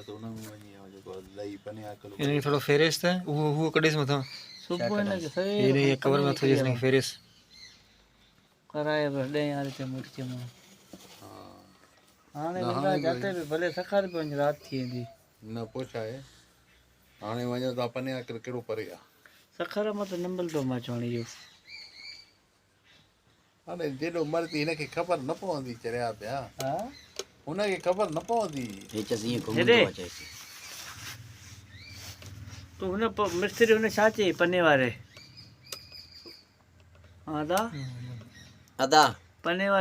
त उन में वञी जेको लही पने आकल इनखे थोरो फेरेस त उहो कढेसि मथां सुबुह हिनखे सवेल हीअ कवर में नथो जेसिताईं फेरेस कराए बि 10 यार ते मिर्च में हाणे वेंदा जाते बि भले सखार बि वञ राति थी वेंदी न पोइ छा आहे हाणे वञो था पने आकल कहिड़ो परे आहे सखार मां त नंबल पियो मां चवण इहो हाणे जेॾो मर्ज़ी हिनखे ख़बर न पवंदी चरिया पिया हा हुनखे ख़बर न पवंदी हेॾे तूं हुन मिस्त्री हुन छा चई पने वारे हा दा अदा पने वारे